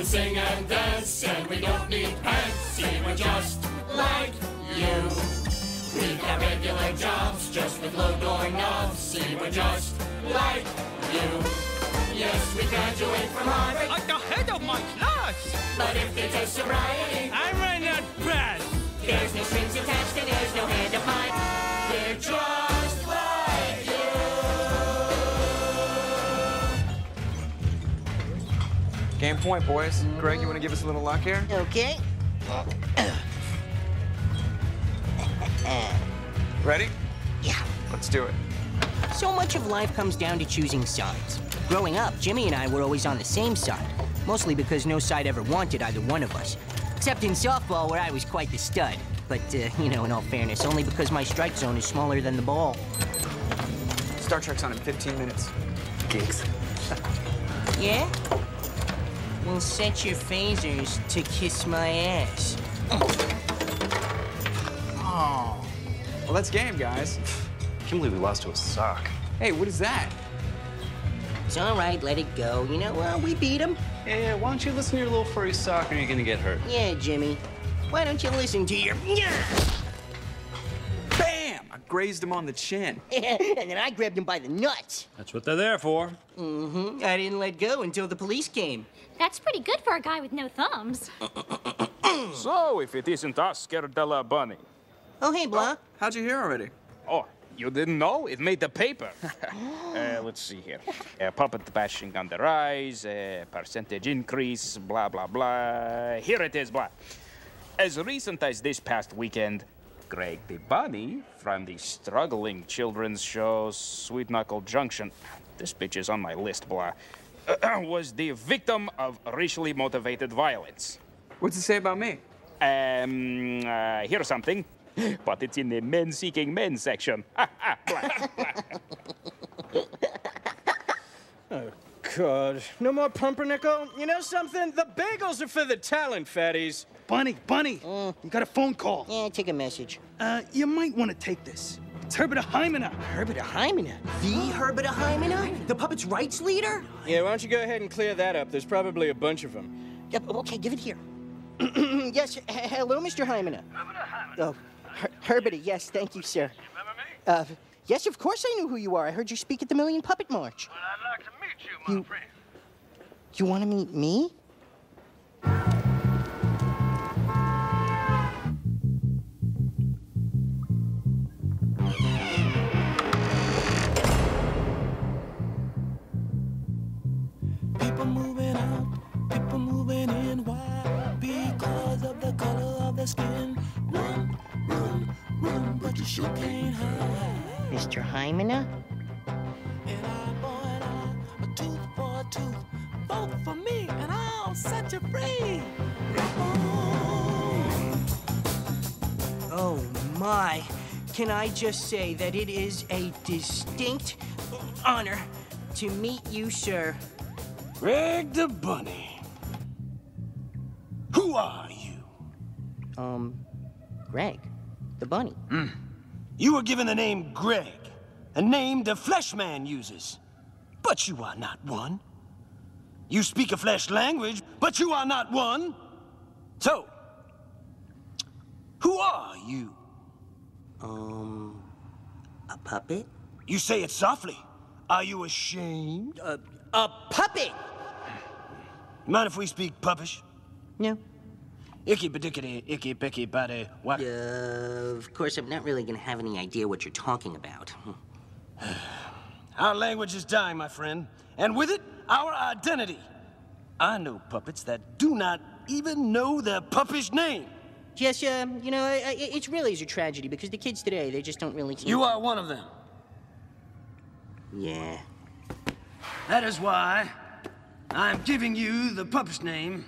can sing and dance, and we don't need pants. See, we're just like you. We've got regular jobs, just with low doorknobs. See, we're just like you. Yes, we graduate from Harvard at the head of my class. But if they test sobriety, I might not pass. There's no strings attached and there's no hand of mine. We're just like you. Game point, boys. Greg, you want to give us a little luck here? Okay. Ready? Yeah. Let's do it. So much of life comes down to choosing sides. Growing up, Jimmy and I were always on the same side, mostly because no side ever wanted either one of us. Except in softball, where I was quite the stud. But, you know, in all fairness, only because my strike zone is smaller than the ball. Star Trek's on in 15 minutes. Geeks. Yeah? Well, set your phasers to kiss my ass. Oh. Well, that's game, guys. I can't believe we lost to a sock. Hey, what is that? It's all right, let it go. You know, well, we beat him. Yeah, why don't you listen to your little furry sock or you're gonna get hurt? Yeah, Jimmy. Why don't you listen to your... Bam! I grazed him on the chin. And then I grabbed him by the nuts. That's what they're there for. Mm-hmm. I didn't let go until the police came. That's pretty good for a guy with no thumbs. So, if it isn't us, Scaradella Bunny. Oh, hey, Blah. How'd you hear already? Oh, you didn't know? It made the paper. Let's see here. Puppet bashing on the rise, percentage increase, blah, blah, blah. Here it is, blah. As recent as this past weekend, Greg the Bunny from the struggling children's show Sweet Knuckle Junction, this bitch is on my list, blah, was the victim of racially motivated violence. What's it say about me? Here's something, but it's in the men seeking men section. Oh, God. No more pumpernickel? You know something? The bagels are for the talent, fatties. Bunny, you got a phone call. Yeah, take a message. You might want to take this. It's Herbert Hymena. Herbert Hymena? The Herbert Hymena? The puppet's rights leader? Yeah, why don't you go ahead and clear that up? There's probably a bunch of them. Yep, okay, give it here. Yes, hello, Mr. Hymena. Oh, Herbert, yes, thank you, sir. You remember me? Yes, of course I knew who you are. I heard you speak at the Million Puppet March. Well, I'd like to meet you, my friend. You want to meet me? People moving out, people moving in. Why? Because of the color of the skin. Run, run, run, but you sure can't hide. Mr. Hymena? An eye for an eye, a tooth for a tooth. Vote for me, and I'll set you free. Oh, my. Can I just say that it is a distinct honor to meet you, sir. Greg the Bunny. Who are you? Greg, the bunny. You were given the name Greg, a name the flesh man uses. But you are not one. You speak a flesh language, but you are not one. So, who are you? A puppet? You say it softly. Are you ashamed? A puppet! Mind if we speak Puppish? No. Icky badickety, icky picky body whack. Of course, I'm not really gonna have any idea what you're talking about. Our language is dying, my friend, and with it, our identity. I know puppets that do not even know their puppish name. Yes, you know, it really is a tragedy because the kids today, they just don't really... You are one of them. Yeah. That is why I'm giving you the puppish name.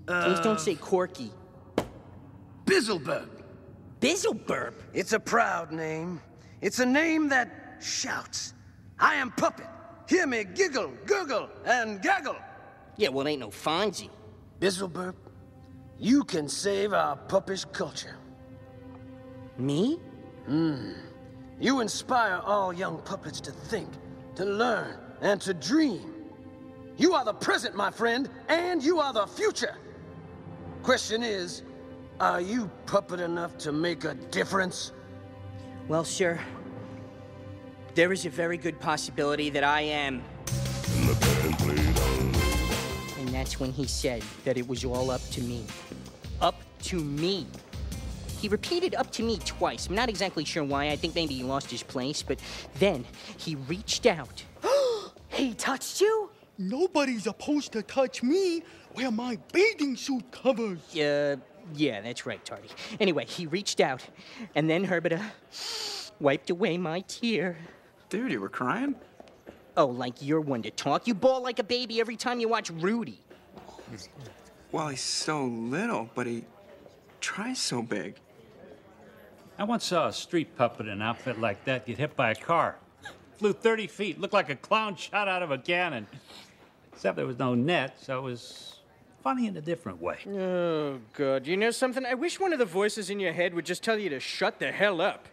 Please don't say Corky. Bizzleburp. Bizzleburp? It's a proud name. It's a name that shouts. I am Puppet. Hear me giggle, gurgle, and gaggle. Yeah, well, it ain't no Fonzie. Bizzleburp, you can save our puppish culture. Me? You inspire all young puppets to think, to learn, and to dream. You are the present, my friend, and you are the future. Question is, are you puppet enough to make a difference? Well, sir, there is a very good possibility that I am. And that's when he said that it was all up to me. Up to me. He repeated up to me twice. I'm not exactly sure why. I think maybe he lost his place, but then he reached out. He touched you? Nobody's supposed to touch me where my bathing suit covers. Yeah, that's right, Tardy. Anyway, he reached out, and then Herbita wiped away my tear. Dude, you were crying? Oh, like you're one to talk? You bawl like a baby every time you watch Rudy. Well, he's so little, but he tries so big. I once saw a street puppet in an outfit like that get hit by a car. Flew 30 feet, looked like a clown shot out of a cannon. Except there was no net, so it was funny in a different way. Oh, God. You know something? I wish one of the voices in your head would just tell you to shut the hell up.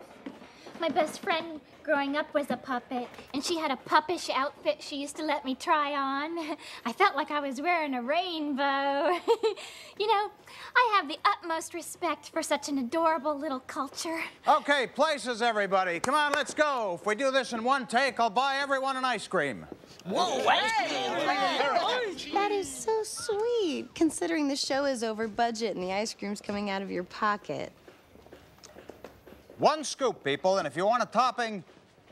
My best friend growing up was a puppet, and she had a puppish outfit she used to let me try on. I felt like I was wearing a rainbow. You know, I have the utmost respect for such an adorable little culture. Okay, places, everybody. Come on, let's go. If we do this in one take, I'll buy everyone an ice cream. Whoa, ice cream! That is so sweet, considering the show is over budget and the ice cream's coming out of your pocket. One scoop, people, and if you want a topping,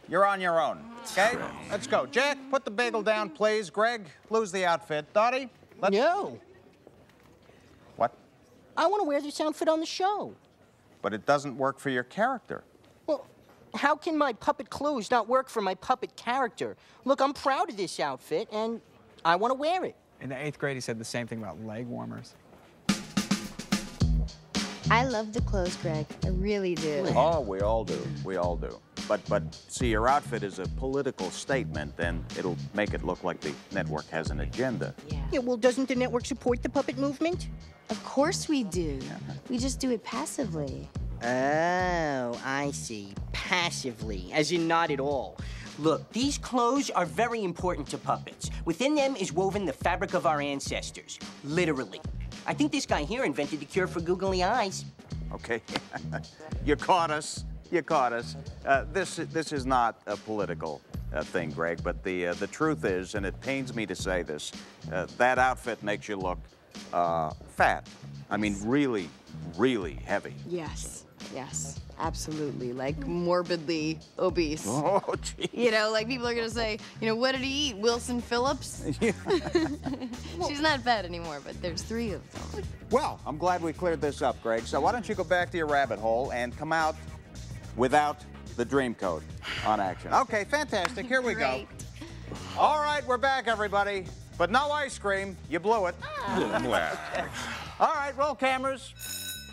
you're on your own, okay? Let's go. Jack, put the bagel down, please. Greg, lose the outfit. Dottie, let's... No. What? I want to wear this outfit on the show. But it doesn't work for your character. Well, how can my puppet clothes not work for my puppet character? Look, I'm proud of this outfit, and I want to wear it. In the 8th grade, he said the same thing about leg warmers. I love the clothes, Greg. I really do. Oh, we all do. We all do. But see, your outfit is a political statement, and it'll make it look like the network has an agenda. Yeah, well, doesn't the network support the puppet movement? Of course we do. We just do it passively. Oh, I see. Passively, as in not at all. Look, these clothes are very important to puppets. Within them is woven the fabric of our ancestors. Literally. I think this guy here invented the cure for googly eyes. Okay. You caught us. You caught us. This is not a political thing, Greg, but the truth is, and it pains me to say this, that outfit makes you look fat. I mean, really, really heavy. Yes, absolutely. Like morbidly obese. Oh, geez. You know, like people are gonna say, you know, what did he eat? Wilson Phillips? She's not fat anymore, but there's 3 of them. Well, I'm glad we cleared this up, Greg. So why don't you go back to your rabbit hole and come out without the dream code on action. Okay, fantastic. Here we go. All right, we're back, everybody. But no ice cream. You blew it. All right, roll cameras.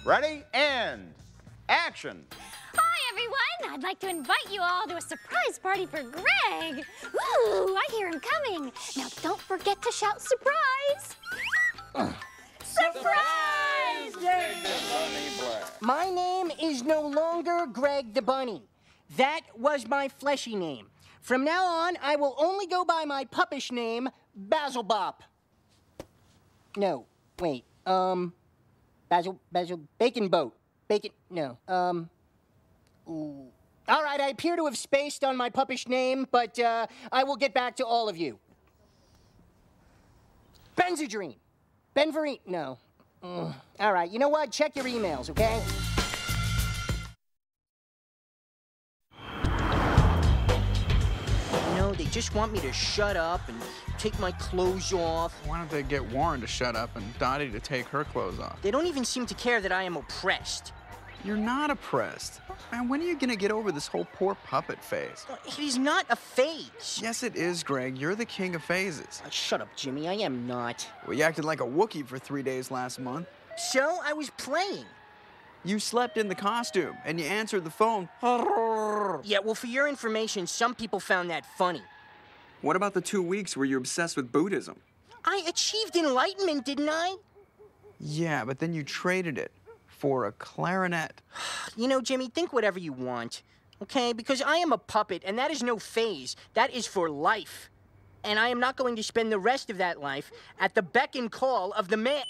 Ready? And action. Hi, everyone. I'd like to invite you all to a surprise party for Greg. Ooh, I hear him coming. Now, don't forget to shout surprise. Surprise! My name is no longer Greg the Bunny. That was my fleshy name. From now on, I will only go by my puppish name, Basil Bop. No, wait, Basil, Bacon Boat. No, ooh. All right, I appear to have spaced on my puppish name, but I will get back to all of you. Benzedrine. Benverine, no. All right, you know what? Check your emails, okay? You know, they just want me to shut up and take my clothes off. Why don't they get Warren to shut up and Dottie to take her clothes off? They don't even seem to care that I am oppressed. You're not oppressed. Man, when are you gonna get over this whole poor puppet phase? It is not a phase. Yes, it is, Greg. You're the king of phases. Shut up, Jimmy. I am not. Well, you acted like a Wookiee for 3 days last month. So, I was playing. You slept in the costume, and you answered the phone. Yeah, well, for your information, some people found that funny. What about the 2 weeks where you're obsessed with Buddhism? I achieved enlightenment, didn't I? Yeah, but then you traded it for a clarinet. You know, Jimmy, think whatever you want, okay? Because I am a puppet, and that is no phase. That is for life. and I am not going to spend the rest of that life at the beck and call of the man.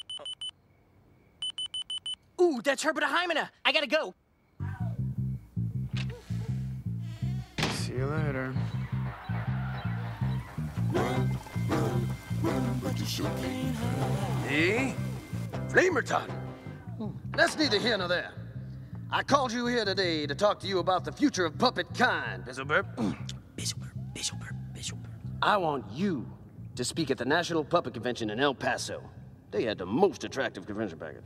Ooh, that's Herbert Hymena. I gotta go. See you later. Eh? Flame retardant. That's neither here nor there. I called you here today to talk to you about the future of puppet kind, Bizzleburp. Bizzleburp. I want you to speak at the National Puppet Convention in El Paso. They had the most attractive convention package.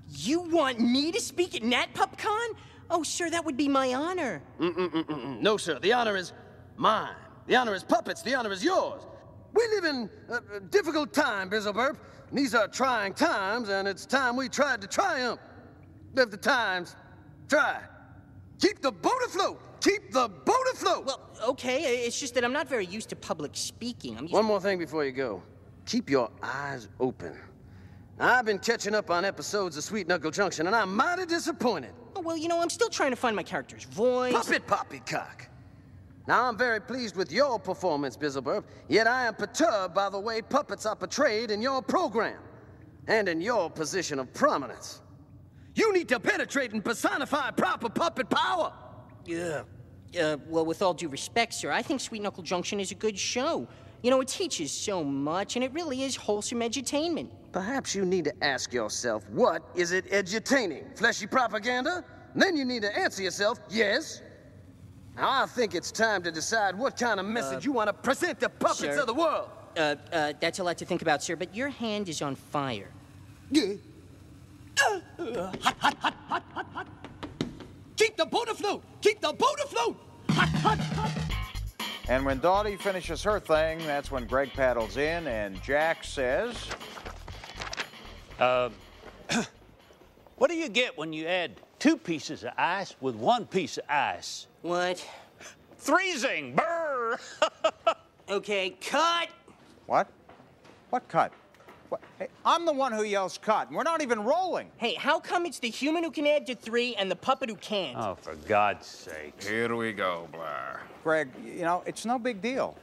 You want me to speak at NatPupCon? Oh, sir, that would be my honor. No, sir, the honor is mine. The honor is puppets. The honor is yours. We live in a difficult time, Bizzleburp. These are trying times, and it's time we tried to triumph. If the times, try. Keep the boat afloat. Keep the boat afloat. Well, okay, it's just that I'm not very used to public speaking. One more thing before you go. Keep your eyes open. I've been catching up on episodes of Sweet Knuckle Junction, and I'm mighty disappointed. Oh, well, you know, I'm still trying to find my character's voice. Puppet poppycock. Now, I'm very pleased with your performance, Bizzleburp, yet I am perturbed by the way puppets are portrayed in your program, and in your position of prominence. You need to penetrate and personify proper puppet power. Yeah. Well, with all due respect, sir, I think Sweet Knuckle Junction is a good show. You know, it teaches so much, and it really is wholesome edutainment. Perhaps you need to ask yourself, what is it edutaining? Fleshy propaganda? Then you need to answer yourself, yes. Now, I think it's time to decide what kind of message you want to present to puppets of the world. That's a lot to think about, sir, but your hand is on fire. Hot. Keep the boat afloat! Keep the boat afloat! Hot. And when Dottie finishes her thing, that's when Greg paddles in, and Jack says... What do you get when you add 2 pieces of ice with 1 piece of ice? What? Freezing! Brr! Okay, cut! What? What cut? What? Hey, I'm the one who yells cut, and we're not even rolling. Hey, how come it's the human who can add to 3 and the puppet who can't? Oh, for God's sake. Here we go, Blair. Greg, you know, it's no big deal.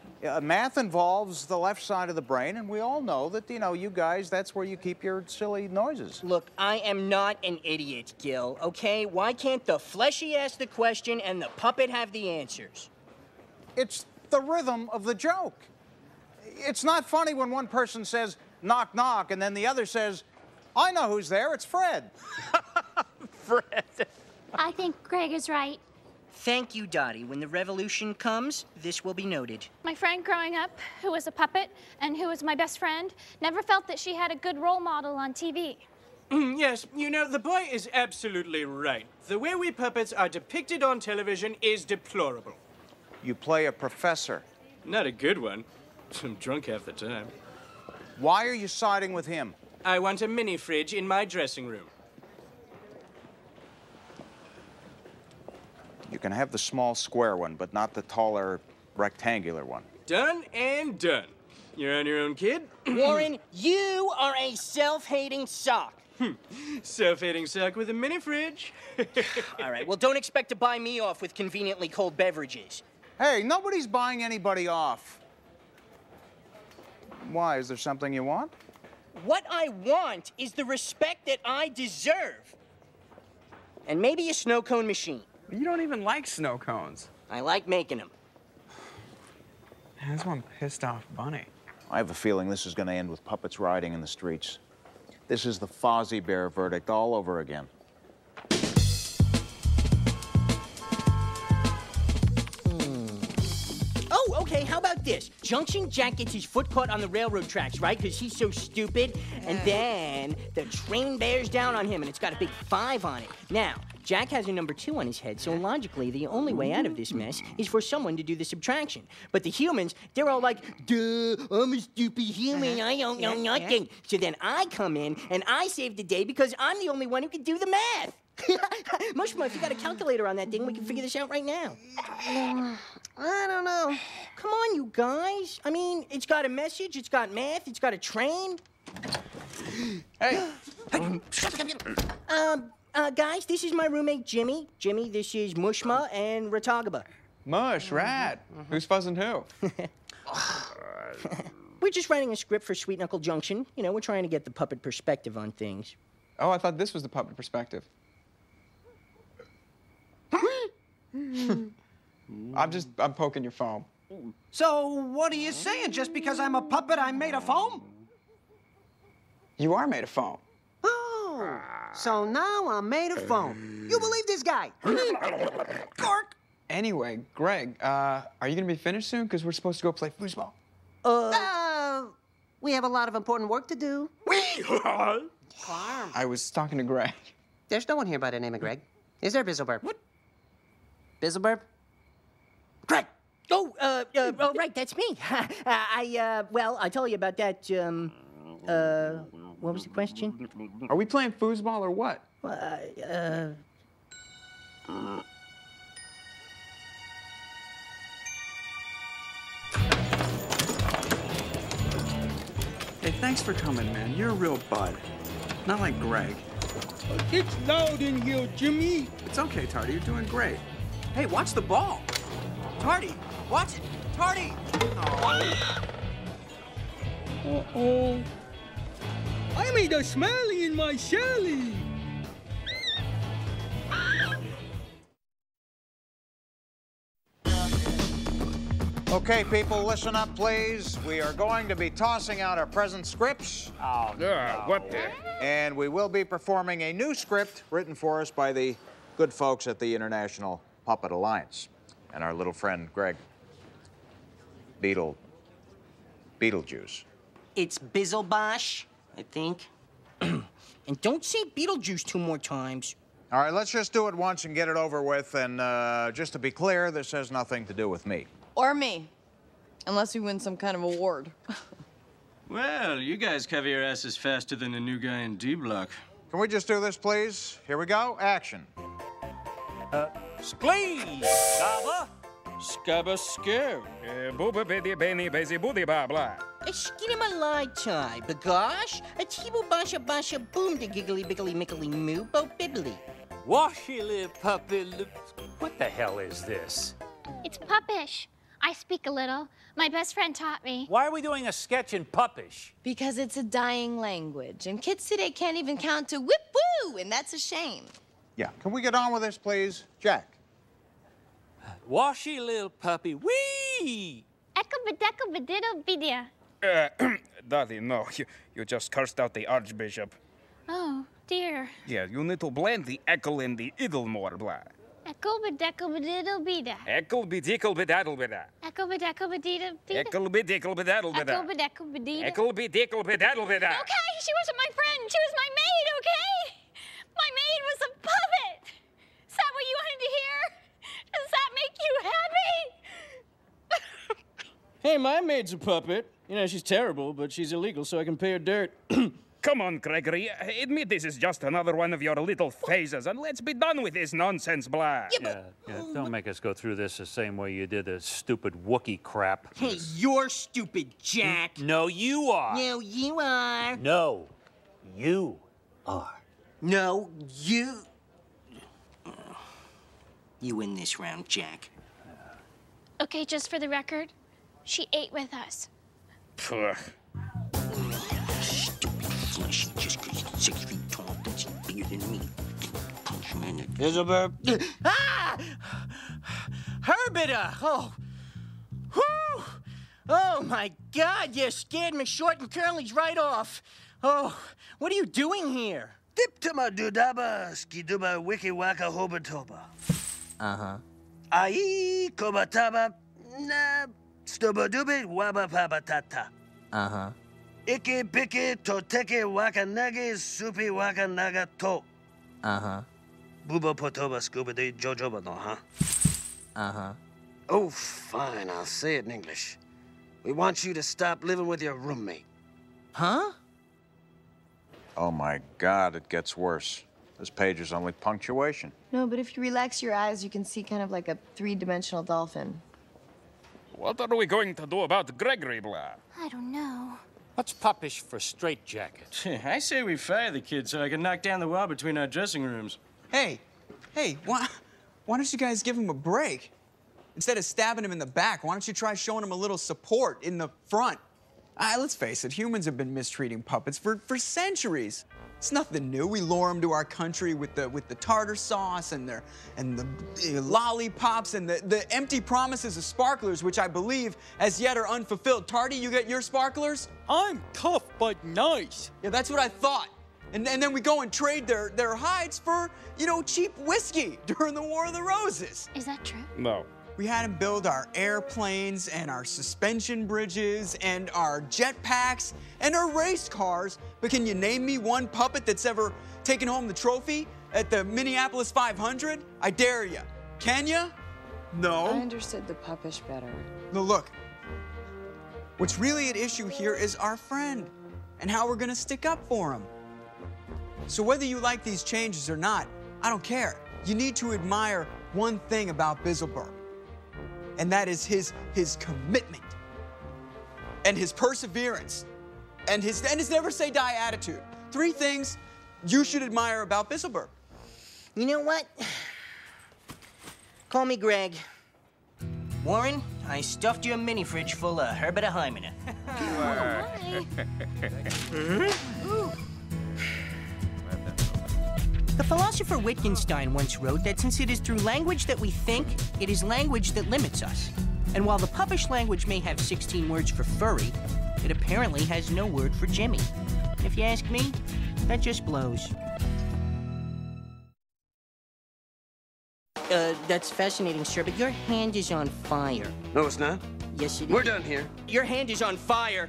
Math involves the left side of the brain, and we all know that, you know, you guys, that's where you keep your silly noises. Look, I am not an idiot, Gil, okay? Why can't the fleshy ask the question and the puppet have the answers? It's the rhythm of the joke. It's not funny when one person says, knock, knock, and then the other says, I know who's there, it's Fred. Fred. I think Greg is right. Thank you, Dottie. When the revolution comes, this will be noted. My friend growing up, who was a puppet and who was my best friend, never felt that she had a good role model on TV. Yes, you know, the boy is absolutely right. The way we puppets are depicted on television is deplorable. You play a professor. Not a good one. I'm drunk half the time. Why are you siding with him? I want a mini fridge in my dressing room. You can have the small square one, but not the taller rectangular one. Done and done. You're on your own, kid. Warren, you are a self-hating sock. Self-hating sock with a mini fridge. All right, well, don't expect to buy me off with conveniently cold beverages. Hey, nobody's buying anybody off. Why? Is there something you want? What I want is the respect that I deserve. And maybe a snow cone machine. You don't even like snow cones. I like making them. That's one pissed off bunny. I have a feeling this is going to end with puppets riding in the streets. This is the Fozzie Bear verdict all over again. Oh, okay, how about this? Junction Jack gets his foot caught on the railroad tracks, right? Because he's so stupid. And then the train bears down on him, and it's got a big 5 on it. Now, Jack has a number 2 on his head, so logically, the only way out of this mess is for someone to do the subtraction. But the humans, they're all like, duh, I'm a stupid human, I don't know nothing. So then I come in, and I save the day because I'm the only one who can do the math. Mushma, if you got a calculator on that thing, we can figure this out right now. I don't know. Come on, you guys. I mean, it's got a message, it's got math, it's got a train. Hey. Guys, this is my roommate, Jimmy. Jimmy, this is Mushma and Ratagaba. Mush, rat. Who's fuzzing who? We're just writing a script for Sweet Knuckle Junction. You know, we're trying to get the puppet perspective on things. Oh, I thought this was the puppet perspective. I'm poking your foam. So, what are you saying? Just because I'm a puppet, I'm made of foam? You are made of foam. Oh, so now I'm made of foam. You believe this guy? Cork! Anyway, Greg, are you gonna be finished soon? Because we're supposed to go play foosball. We have a lot of important work to do. I was talking to Greg. There's no one here by the name of Greg. Is there, Bizzleburp? What? Bizzleburp? Greg! Oh, right, that's me. Well, I'll tell you about that, what was the question? Are we playing foosball or what? Hey, thanks for coming, man. You're a real bud. Not like Greg. It's loud in here, Jimmy. It's okay, Tardy. You're doing great. Hey, watch the ball. Tardy, watch it. Tardy! Uh-oh. I made a smiley in my shelly. Okay, people, listen up, please. We are going to be tossing out our present scripts. Oh, no. What the? And we will be performing a new script written for us by the good folks at the International Puppet Alliance and our little friend, Greg. Beetlejuice. It's Bizzlebosh, I think. And don't say Beetlejuice 2 more times. All right, let's just do it once and get it over with. And just to be clear, this has nothing to do with me. Or me. Unless we win some kind of award. Well, you guys cover your asses faster than the new guy in D Block. Can we just do this, please? Here we go. Action. Splee! Scabba! Scabba scare. Booba biddy benny bazy booty ba blah. A skinnamalai tie, bagosh, a tibo basha basha boom de giggly biggly mickly moo bo bibbly. Washy little puppy. What the hell is this? It's Puppish. I speak a little. My best friend taught me. Why are we doing a sketch in Puppish? Because it's a dying language, and kids today can't even count to whip-woo, and that's a shame. Yeah, can we get on with this, please? Jack. Washy little puppy, wee! Echo-ba-deco-ba-diddle-bidia. Daddy, no. You just cursed out the Archbishop. Oh, dear. Yeah, you need to blend the eckle and the iddle more, blah. Echo-ba-deco-ba-diddle-bida. Eckle-be-dickle-be-daddle-be-da. Echo-ba-deco-ba-dida-bida. Eckle-be-dickle-be-daddle-be-da. Echo-ba-deco-ba-dida. Eckle-be-dickle-be-daddle-be-da. Okay, she wasn't my friend. She was my maid, okay? My maid was a puppet. Is that what you wanted to hear? Does that make you happy? Hey, my maid's a puppet. You know, she's terrible, but she's illegal, so I can pay her dirt. Come on, Gregory. Admit this is just another one of your little phases, and let's be done with this nonsense, blah. Yeah, don't make us go through this the same way you did the stupid Wookiee crap. Hey, you're stupid, Jack. No, you are. No, you are. No, you are. No, you... You win this round, Jack. Okay, just for the record, she ate with us. Pugh. Stupid fleshy, just because he's 6 feet tall, thinks he's bigger than me. Punch him in it. Bizzleburp. Ah! Herbita! Oh. Whew! Oh, my God, you scared me short and curly's right off. Oh, what are you doing here? Diptama dudaba skiduba wiki waka hobatoba. Uh-huh. Ai kobataba na stubadubi waba pabatata. Uh-huh. Ike piki toteke wakanagi supi wakanaga to. Uh-huh. Buba potoba scuba de jojoba no, huh? Uh-huh. Oh, fine, I'll say it in English. We want you to stop living with your roommate. Huh? Oh, my God, it gets worse. This page is only punctuation. No, but if you relax your eyes, you can see kind of like a 3-dimensional dolphin. What are we going to do about Gregory, blah? I don't know. What's Puppish for straitjacket? I say we fire the kid so I can knock down the wall between our dressing rooms. Hey, why don't you guys give him a break? Instead of stabbing him in the back, why don't you try showing him a little support in the front? Let's face it, humans have been mistreating puppets for centuries. It's nothing new. We lure them to our country with the tartar sauce and the lollipops and the empty promises of sparklers, which I believe as yet are unfulfilled. Tardy, you get your sparklers? I'm tough but nice. Yeah, that's what I thought. And then we go and trade their hides for, cheap whiskey during the War of the Roses. Is that true? No. We had him build our airplanes and our suspension bridges and our jetpacks and our race cars. But can you name me one puppet that's ever taken home the trophy at the Minneapolis 500? I dare you. Can you? No. I understood the Puppish better. No, look. What's really at issue here is our friend and how we're gonna stick up for him. So whether you like these changes or not, I don't care. You need to admire one thing about Bizzleberg. And that is his commitment and his perseverance and his never say die attitude. 3 things you should admire about Bizzleberg. You know what? Call me Greg. Warren, I stuffed your mini fridge full of Herbert Hymena. The philosopher Wittgenstein once wrote that since it is through language that we think, it is language that limits us. And while the Puppish language may have 16 words for furry, it apparently has no word for Jimmy. If you ask me, that just blows. That's fascinating, sir, but your hand is on fire. No, it's not. Yes, it is. We're done here. Your hand is on fire.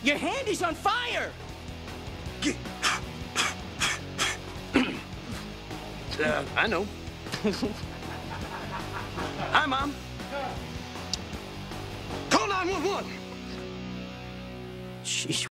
Your hand is on fire! I know. Hi, Mom. Call 911. Sheesh,